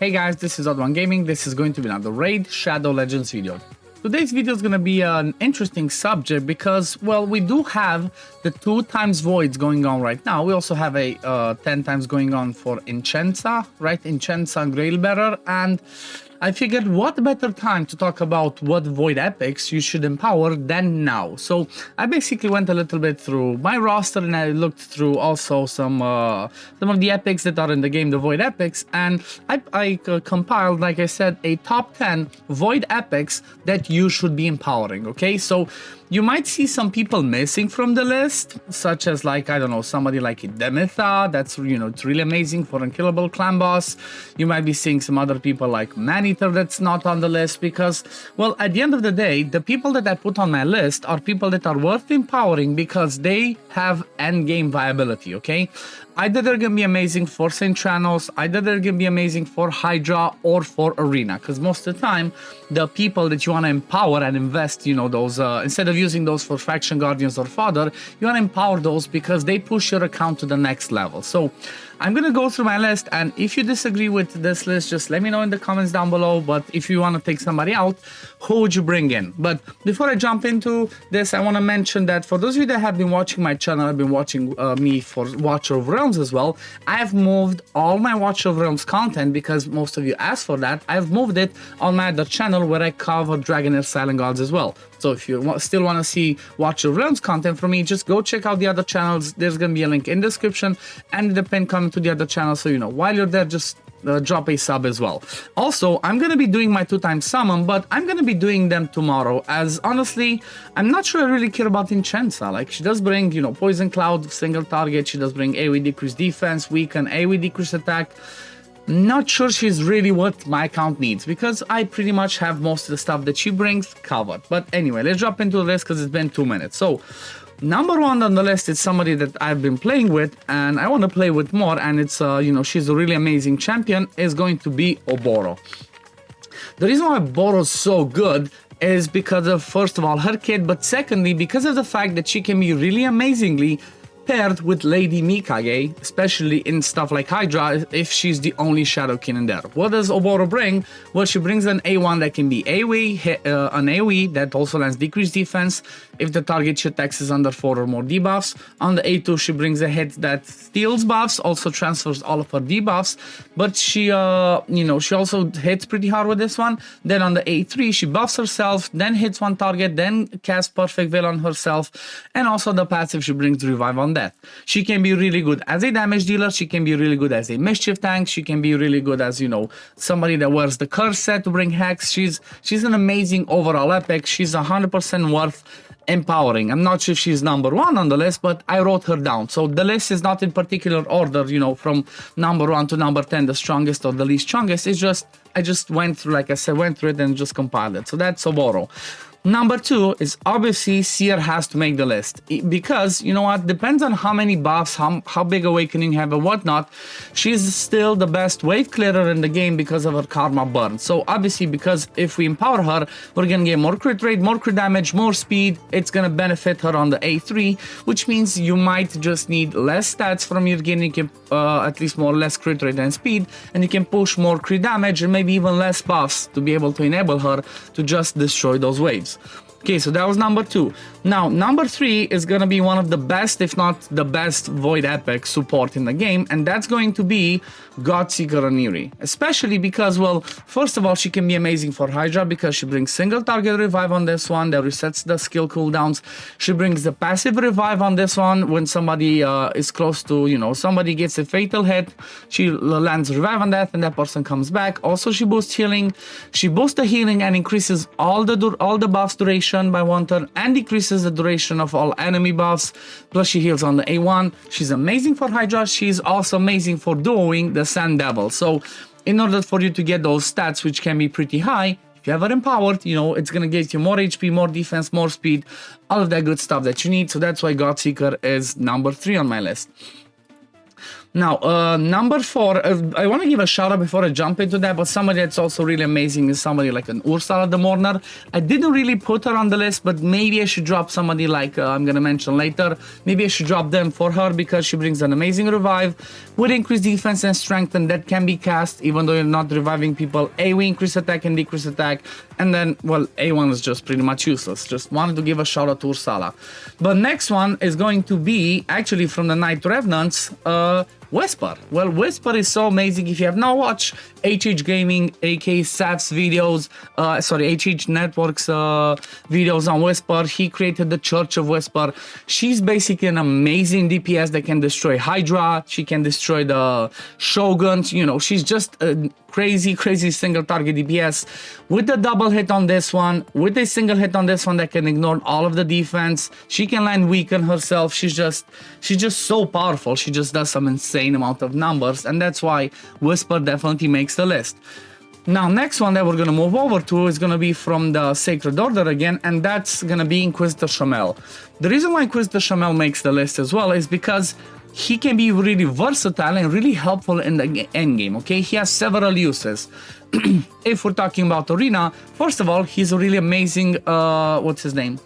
Hey guys, this is OddOneGaming. This is going to be another Raid Shadow Legends video. Today's video is going to be an interesting subject because, well, we do have the 2 times voids going on right now. We also have a 10 times going on for Inchensa, right? Inchensa Grailbearer, and I figured what better time to talk about what void epics you should empower than now. So I basically went a little bit through my roster and I looked through also some of the epics that are in the game, the void epics, and I compiled, like I said, a top 10 void epics that you should be empowering. Okay, so you might see some people missing from the list, such as, like, I don't know, somebody like Demetha, that's, you know, it's really amazing for unkillable clan boss. You might be seeing some other people like Maneater that's not on the list because, well, at the end of the day, the people that I put on my list are people that are worth empowering because they have endgame viability, okay? Either they're gonna be amazing for Saint Channels, either they're gonna be amazing for Hydra or for Arena, because most of the time, the people that you want to empower and invest, you know, those, instead of using those for Faction Guardians or Fodder, you want to empower those because they push your account to the next level. So I'm gonna go through my list, and if you disagree with this list, just let me know in the comments down below. But if you want to take somebody out, who would you bring in? But before I jump into this, I want to mention that for those of you that have been watching my channel, I've been watching me for Watcher of Realms as well. I've moved all my Watcher of Realms content because most of you asked for that. I've moved it on my other channel where I cover Dragonair Silent Gods as well. So if you still want to see Watcher of Realms content from me, just go check out the other channels. There's going to be a link in the description and in the pin comment to the other channel. So, you know, while you're there, just drop a sub as well. Also, I'm going to be doing my 2 times summon, but I'm going to be doing them tomorrow, as honestly, I'm not sure I really care about Inchensa. Like, she does bring, you know, Poison Cloud, single target. She does bring AoE decrease defense, weaken AoE decrease attack. Not sure she's really what my account needs because I pretty much have most of the stuff that she brings covered. But anyway, let's jump into the list because it's been 2 minutes. So number 1 on the list is somebody that I've been playing with and I want to play with more, and it's you know, she's a really amazing champion, is going to be Oboro. The reason why Oboro's so good is because of, first of all, her kit, but secondly because of the fact that she can be really amazingly paired with Lady Mikage, especially in stuff like Hydra, if she's the only Shadowkin in there. What does Oboro bring? Well, she brings an A1 that can be AoE, an AoE that also lands decreased defense if the target she attacks is under 4 or more debuffs. On the A2, she brings a hit that steals buffs, also transfers all of her debuffs, but she, you know, she also hits pretty hard with this one. Then on the A3, she buffs herself, then hits one target, then casts Perfect Veil on herself, and also the passive, she brings Revive on death. She can be really good as a damage dealer, she can be really good as a mischief tank, she can be really good as, you know, somebody that wears the curse set to bring hex. She's an amazing overall epic. She's 100% worth empowering. I'm not sure if she's number 1 on the list, but I wrote her down. So the list is not in particular order, you know, from number 1 to number 10, the strongest or the least strongest. It's just, I just went through, like I said, went through it and just compiled it. So that's Oboro. Number 2 is obviously Seer has to make the list because, you know what, depends on how many buffs, how big awakening you have and whatnot. She's still the best wave clearer in the game because of her karma burn. So obviously, because if we empower her, we're gonna get more crit rate, more crit damage, more speed. It's gonna benefit her on the A3, which means you might just need less stats from your gear. You can at least more or less crit rate and speed, and you can push more crit damage and maybe even less buffs to be able to enable her to just destroy those waves. Okay, so that was number 2. Now, number 3 is gonna be one of the best, if not the best, void epic support in the game, and that's going to be Godseeker Aniri. Especially because, well, first of all, she can be amazing for Hydra because she brings single target revive on this one that resets the skill cooldowns. She brings the passive revive on this one when somebody is close to, you know, somebody gets a fatal hit, she lands revive on that and that person comes back. Also, she boosts healing. She boosts the healing and increases all the buffs duration by 1 turn and decreases the duration of all enemy buffs. Plus she heals on the A1. She's amazing for Hydra. She's also amazing for duoing the Sand Devil. So in order for you to get those stats, which can be pretty high, if you have her empowered, you know, it's gonna get you more HP, more defense, more speed, all of that good stuff that you need. So that's why Godseeker is number 3 on my list. Now, number 4, I want to give a shout out before I jump into that, but somebody that's also really amazing is somebody like an Ursula de Morner. I didn't really put her on the list, but maybe I should drop somebody like I'm going to mention later. Maybe I should drop them for her because she brings an amazing revive with increased defense and strength, and that can be cast even though you're not reviving people. AoE increase attack and decrease attack, and then, well, A1 is just pretty much useless. Just wanted to give a shout out to Ursula. But next one is going to be actually from the Night Revenants, Whisper. Well, Whisper is so amazing. If you have not watched OddOneGaming, aka Saf's videos, HH Network's videos on Whisper, he created the Church of Whisper. She's basically an amazing DPS that can destroy Hydra. She can destroy the Shoguns. You know, she's just a crazy single target DPS with the double hit on this one, with a single hit on this one that can ignore all of the defense. She can land weaken herself. She's just so powerful. She just does some insane amount of numbers, and that's why Whisper definitely makes the list. Now, next one that we're gonna move over to is gonna be from the Sacred Order again, and that's gonna be Inquisitor Shamel. The reason why Inquisitor Shamel makes the list as well is because he can be really versatile and really helpful in the end game, okay? He has several uses. If we're talking about Arena, first of all, he's a really amazing, what's his name?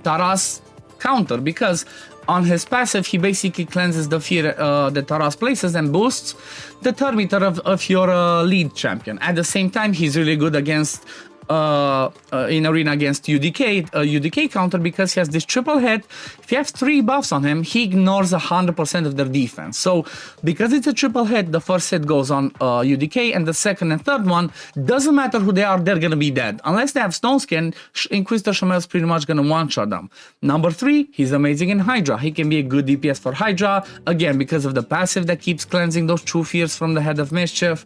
Taras counter, because on his passive, he basically cleanses the fear that Taras places and boosts the turn meter of your lead champion. At the same time, he's really good against in Arena against UDK counter because he has this triple hit. If you have 3 buffs on him, he ignores 100% of their defense. So because it's a triple hit, the first hit goes on UDK, and the second and third one, doesn't matter who they are, they're gonna be dead. Unless they have Stone Skin, Inquisitor Shamel is pretty much gonna one-shot them. Number 3, he's amazing in Hydra. He can be a good DPS for Hydra, again, because of the passive that keeps cleansing those true fears from the Head of Mischief.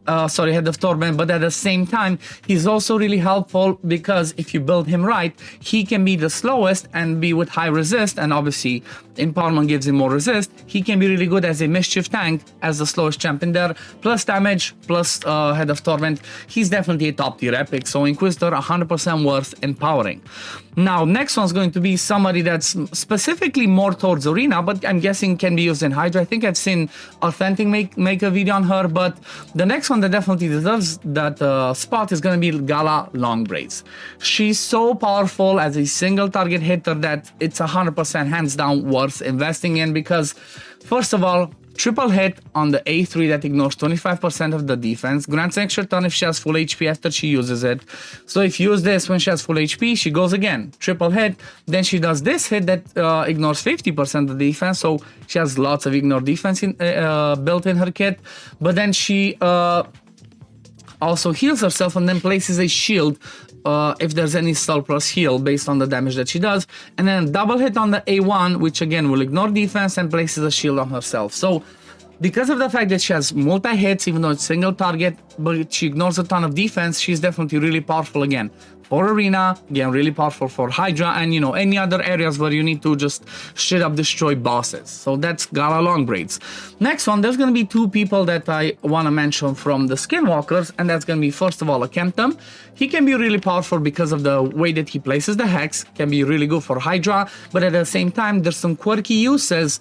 Head of Torment, but at the same time, he's also really helpful because if you build him right, he can be the slowest and be with high resist, and obviously Empowerment gives him more resist. He can be really good as a Mischief tank, as the slowest champion there, plus damage, plus Head of Torment. He's definitely a top tier epic, so Inquisitor 100% worth empowering. Now, next one's going to be somebody that's specifically more towards Arena, but I'm guessing can be used in Hydra. I think I've seen Authentic make a video on her, but the next one that definitely deserves that spot is going to be Gala Longbraids. She's so powerful as a single target hitter that it's 100% hands down worth investing in because, first of all, triple hit on the A3 that ignores 25% of the defense, grants an extra turn if she has full HP after she uses it. So if you use this when she has full HP, she goes again, triple hit, then she does this hit that ignores 50% of the defense, so she has lots of ignore defense built in her kit, but then she also heals herself and then places a shield if there's any surplus heal based on the damage that she does, and then a double hit on the A1, which again will ignore defense and places a shield on herself. So because of the fact that she has multi-hits, even though it's single target, but she ignores a ton of defense, she's definitely really powerful again. For Arena, again, really powerful for Hydra, and you know, any other areas where you need to just straight up destroy bosses. So that's Gala Longbraids. Next one, there's gonna be 2 people that I wanna mention from the Skinwalkers, and that's gonna be, first of all, a Kempton. He can be really powerful because of the way that he places the Hex, can be really good for Hydra, but at the same time, there's some quirky uses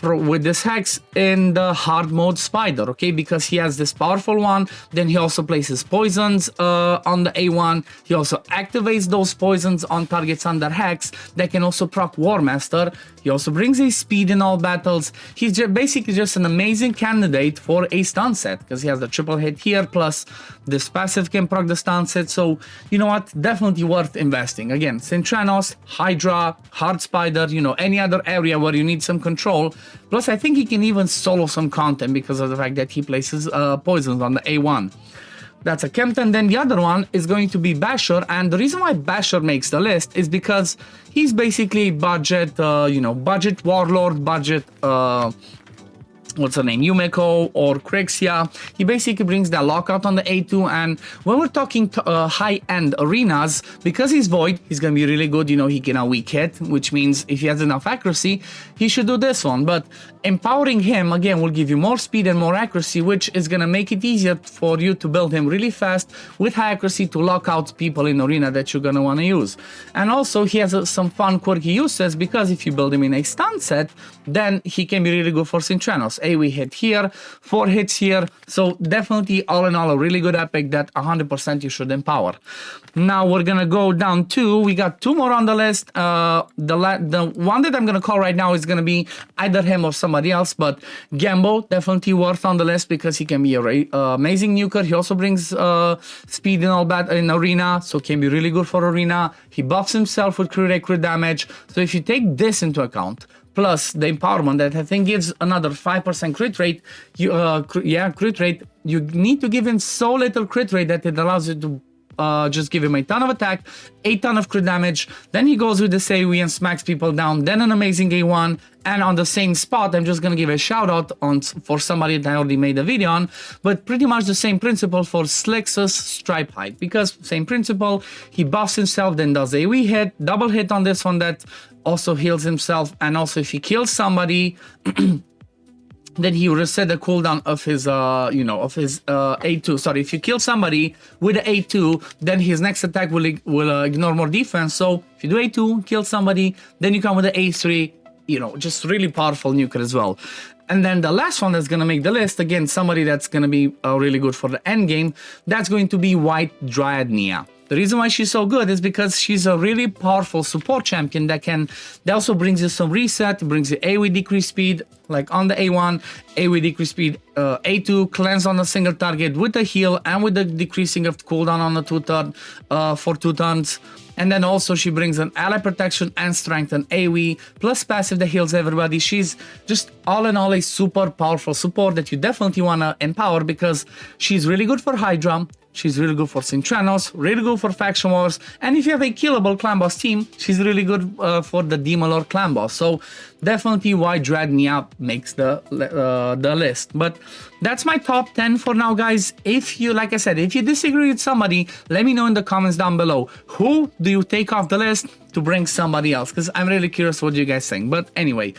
with this Hex in the hard mode Spider, okay, because he has this powerful one, then he also places poisons on the A1, he also activates those poisons on targets under Hex that can also proc War Master. He also brings a speed in all battles. He's basically just an amazing candidate for a stun set because he has the triple hit here, plus this passive can proc the stun set. So you know what, definitely worth investing. Again, Syntranos, Hydra, Hard Spider, you know, any other area where you need some control. Plus, I think he can even solo some content because of the fact that he places poisons on the A1. That's a Kempton. Then the other one is going to be Basher, and the reason why Basher makes the list is because he's basically budget, budget warlord, budget what's her name, Yumeko or Crixia. He basically brings that lockout on the A2, and when we're talking high-end arenas, because he's Void, he's gonna be really good. You know, he can a weak hit, which means if he has enough accuracy, he should do this one. But empowering him, again, will give you more speed and more accuracy, which is gonna make it easier for you to build him really fast with high accuracy to lock out people in arena that you're gonna wanna use. And also, he has some fun, quirky uses, because if you build him in a stun set, then he can be really good for Syntranos. AoE hit here, 4 hits here. So definitely all in all a really good epic that 100% you should empower. Now we're gonna go down to, we got 2 more on the list. The one that I'm gonna call right now is gonna be either him or somebody else, but Gambo definitely worth on the list because he can be a amazing nuker. He also brings speed and all that in arena, so can be really good for arena. He buffs himself with crit rate, crit damage. So if you take this into account, plus the empowerment that I think gives another 5% crit rate, crit rate, you need to give him so little crit rate that it allows you to just give him a ton of attack, a ton of crit damage. Then he goes with the AoE and smacks people down. Then an amazing A1. And on the same spot, I'm just gonna give a shout out for somebody that I already made a video on, but pretty much the same principle for Slix's Stripe Hide, because same principle, he buffs himself, then does AoE hit, double hit on this one that also heals himself, and also if he kills somebody, then he will reset the cooldown of his, A2. Sorry, if you kill somebody with A2, then his next attack will ignore more defense. So if you do A2, kill somebody, then you come with the A3, just really powerful nuker as well. And then the last one that's going to make the list, again, somebody that's going to be really good for the end game, that's going to be White Dryad Nia. The reason why she's so good is because she's a really powerful support champion that also brings you some reset, brings you AoE decrease speed, like on the A1, AoE decrease speed, A2, cleanse on a single target with the heal and with the decreasing of cooldown on the for 2 turns. And then also she brings an ally protection and strength and AoE, plus passive that heals everybody. She's just all in all a super powerful support that you definitely want to empower because she's really good for Hydra. She's really good for Cintranos, really good for Faction Wars, and if you have a killable clan boss team, she's really good for the Demon Lord clan boss. So definitely White Dryad Nia makes the list. But that's my top 10 for now, guys. If you, like I said, if you disagree with somebody, let me know in the comments down below. Who do you take off the list to bring somebody else? Because I'm really curious what you guys think. But anyway,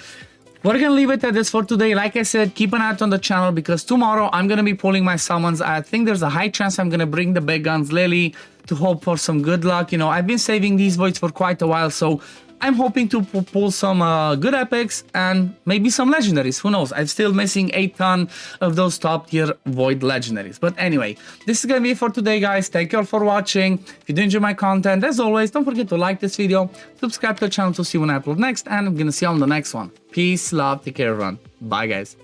we're gonna leave it at this for today. Like I said, keep an eye out on the channel because tomorrow I'm gonna be pulling my summons. I think there's a high chance I'm gonna bring the big guns Lily to hope for some good luck. I've been saving these voids for quite a while, so I'm hoping to pull some good epics and maybe some legendaries. Who knows? I'm still missing a ton of those top tier void legendaries. But anyway, this is gonna be it for today, guys. Thank you all for watching. If you do enjoy my content, as always, don't forget to like this video, subscribe to the channel to see when I upload next, and I'm gonna see you on the next one. Peace, love, take care, everyone. Bye, guys.